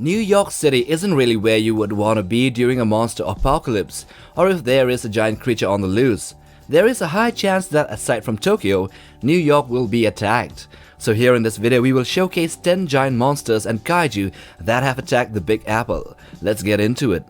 New York City isn't really where you would want to be during a monster apocalypse, or if there is a giant creature on the loose. There is a high chance that aside from Tokyo, New York will be attacked. So here in this video we will showcase 10 giant monsters and kaiju that have attacked the Big Apple. Let's get into it.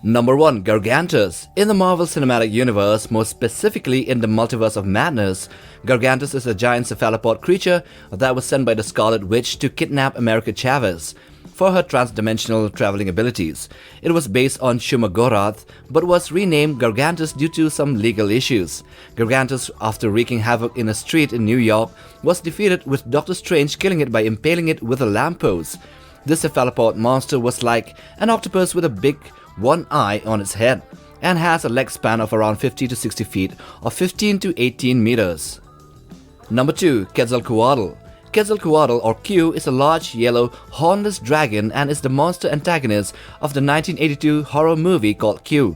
Number 1. Gargantos. In the Marvel Cinematic Universe, more specifically in the Multiverse of Madness, Gargantos is a giant cephalopod creature that was sent by the Scarlet Witch to kidnap America Chavez for her transdimensional traveling abilities. It was based on Shumagorath, but was renamed Gargantos due to some legal issues. Gargantos, after wreaking havoc in a street in New York, was defeated with Doctor Strange killing it by impaling it with a lamppost. This cephalopod monster was like an octopus with a big one eye on its head, and has a leg span of around 50 to 60 feet or 15 to 18 meters. Number 2. Quetzalcoatl. Quetzalcoatl, or Q, is a large yellow hornless dragon and is the monster antagonist of the 1982 horror movie called Q,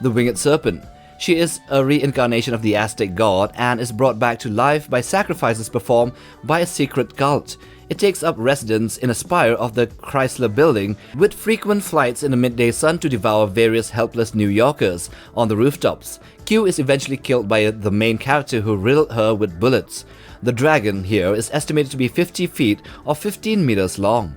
the Winged Serpent. She is a reincarnation of the Aztec god and is brought back to life by sacrifices performed by a secret cult. It takes up residence in a spire of the Chrysler Building, with frequent flights in the midday sun to devour various helpless New Yorkers on the rooftops. Q is eventually killed by the main character who riddled her with bullets. The dragon here is estimated to be 50 feet or 15 meters long.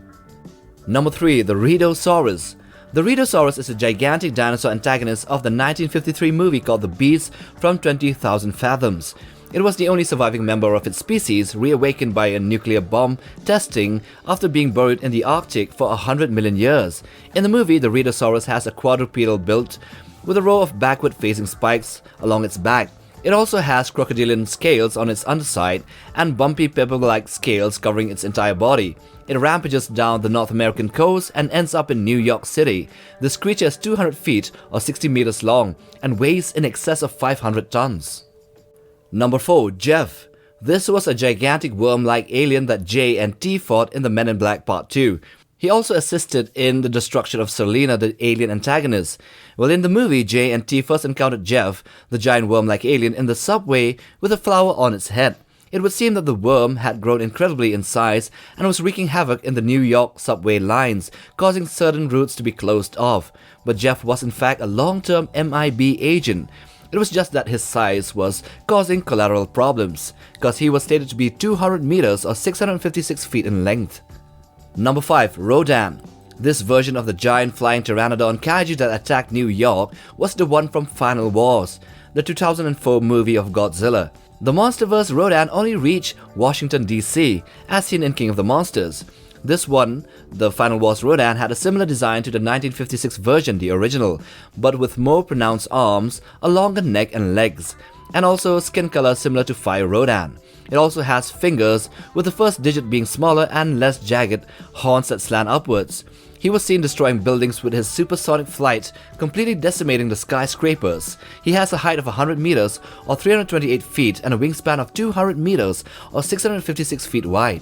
Number 3. The RHEDOSAURUS. The RHEDOSAURUS is a gigantic dinosaur antagonist of the 1953 movie called The Beast from 20,000 Fathoms. It was the only surviving member of its species, reawakened by a nuclear bomb testing after being buried in the Arctic for 100 million years. In the movie, the RHEDOSAURUS has a quadrupedal build with a row of backward-facing spikes along its back. It also has crocodilian scales on its underside and bumpy pebble-like scales covering its entire body. It rampages down the North American coast and ends up in New York City. This creature is 200 feet or 60 meters long and weighs in excess of 500 tons. Number 4. Jeff. This was a gigantic worm-like alien that J and T fought in the Men in Black Part 2. He also assisted in the destruction of Selena, the alien antagonist. Well, in the movie, J and T first encountered Jeff, the giant worm-like alien, in the subway with a flower on its head. It would seem that the worm had grown incredibly in size and was wreaking havoc in the New York subway lines, causing certain routes to be closed off. But Jeff was in fact a long-term MIB agent. It was just that his size was causing collateral problems, cause he was stated to be 200 meters or 656 feet in length. Number 5. RODAN. This version of the giant flying pteranodon kaiju that attacked New York was the one from Final Wars, the 2004 movie of Godzilla. The monsterverse RODAN only reached Washington DC, as seen in King of the Monsters. This one, the Final Wars RODAN, had a similar design to the 1956 version, the original, but with more pronounced arms, a longer neck and legs, and also skin color similar to Fire RODAN. It also has fingers, with the first digit being smaller and less jagged, horns that slant upwards. He was seen destroying buildings with his supersonic flight, completely decimating the skyscrapers. He has a height of 100 meters or 328 feet and a wingspan of 200 meters or 656 feet wide.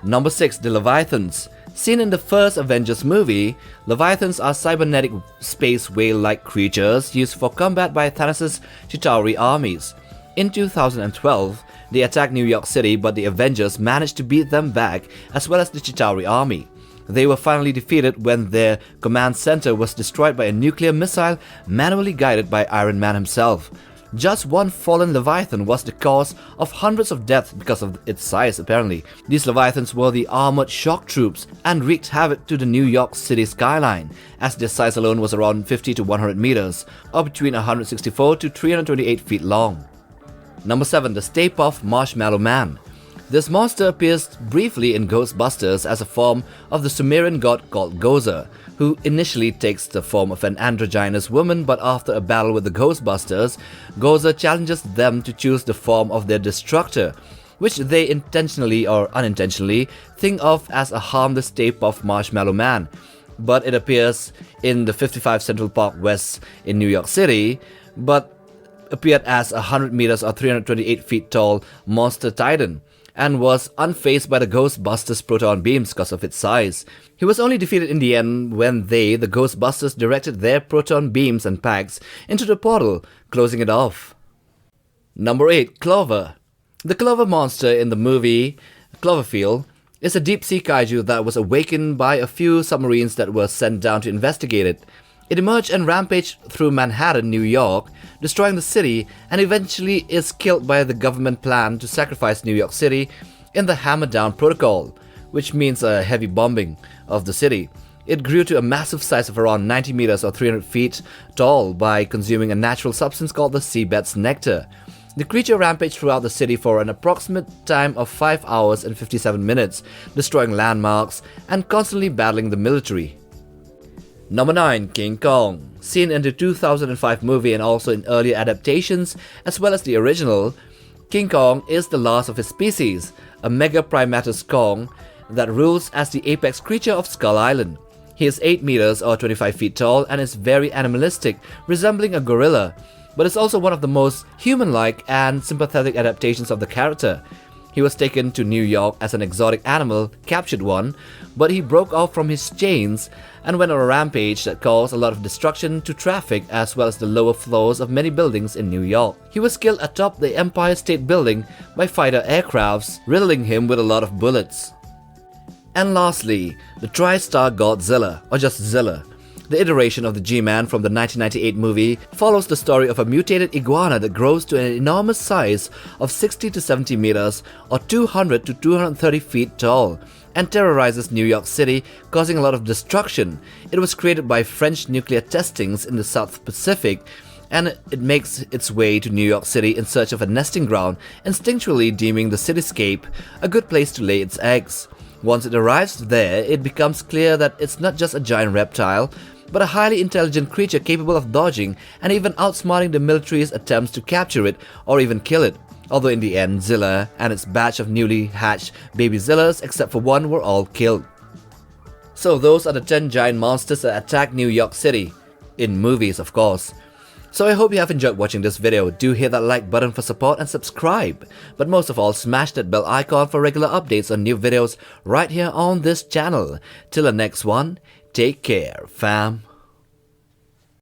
Number 6. The Leviathans. Seen in the first Avengers movie, Leviathans are cybernetic space whale-like creatures used for combat by Thanos' Chitauri armies. In 2012, they attacked New York City, but the Avengers managed to beat them back, as well as the Chitauri army. They were finally defeated when their command center was destroyed by a nuclear missile manually guided by Iron Man himself. Just one fallen Leviathan was the cause of hundreds of deaths because of its size, apparently. These Leviathans were the armored shock troops and wreaked havoc to the New York City skyline, as their size alone was around 50 to 100 meters, or between 164 to 328 feet long. Number 7. The Stay Puft Marshmallow Man. This monster appears briefly in Ghostbusters as a form of the Sumerian god called Gozer, who initially takes the form of an androgynous woman, but after a battle with the Ghostbusters, Gozer challenges them to choose the form of their destructor, which they intentionally or unintentionally think of as a harmless Stay Puft Marshmallow Man. But it appears in the 55 Central Park West in New York City, but appeared as a 100 meters or 328 feet tall monster titan, and was unfazed by the Ghostbusters' proton beams because of its size. He was only defeated in the end when they, the Ghostbusters, directed their proton beams and packs into the portal, closing it off. Number 8. Clover. The Clover monster in the movie Cloverfield It's a deep-sea kaiju that was awakened by a few submarines that were sent down to investigate it. It emerged and rampaged through Manhattan, New York, destroying the city, and eventually is killed by the government plan to sacrifice New York City in the Hammer Down Protocol, which means a heavy bombing of the city. It grew to a massive size of around 90 meters or 300 feet tall by consuming a natural substance called the seabed's nectar. The creature rampaged throughout the city for an approximate time of 5 hours and 57 minutes, destroying landmarks and constantly battling the military. Number 9. King Kong. Seen in the 2005 movie and also in earlier adaptations as well as the original, King Kong is the last of his species, a mega primatus Kong that rules as the apex creature of Skull Island. He is 8 meters or 25 feet tall and is very animalistic, resembling a gorilla, but is also one of the most human-like and sympathetic adaptations of the character. He was taken to New York as an exotic animal, captured one, but he broke off from his chains and went on a rampage that caused a lot of destruction to traffic as well as the lower floors of many buildings in New York. He was killed atop the Empire State Building by fighter aircrafts, riddling him with a lot of bullets. And lastly, the TRISTAR Godzilla, or just Zilla. The iteration of the G-Man from the 1998 movie follows the story of a mutated iguana that grows to an enormous size of 60 to 70 meters or 200 to 230 feet tall and terrorizes New York City, causing a lot of destruction. It was created by French nuclear testings in the South Pacific, and it makes its way to New York City in search of a nesting ground, instinctually deeming the cityscape a good place to lay its eggs. Once it arrives there, it becomes clear that it's not just a giant reptile, but a highly intelligent creature capable of dodging and even outsmarting the military's attempts to capture it or even kill it. Although in the end, Zilla and its batch of newly hatched baby Zillas, except for one, were all killed. So those are the 10 giant monsters that attack New York City. In movies, of course. So I hope you have enjoyed watching this video. Do hit that like button for support and subscribe. But most of all, smash that bell icon for regular updates on new videos right here on this channel. Till the next one, take care, fam.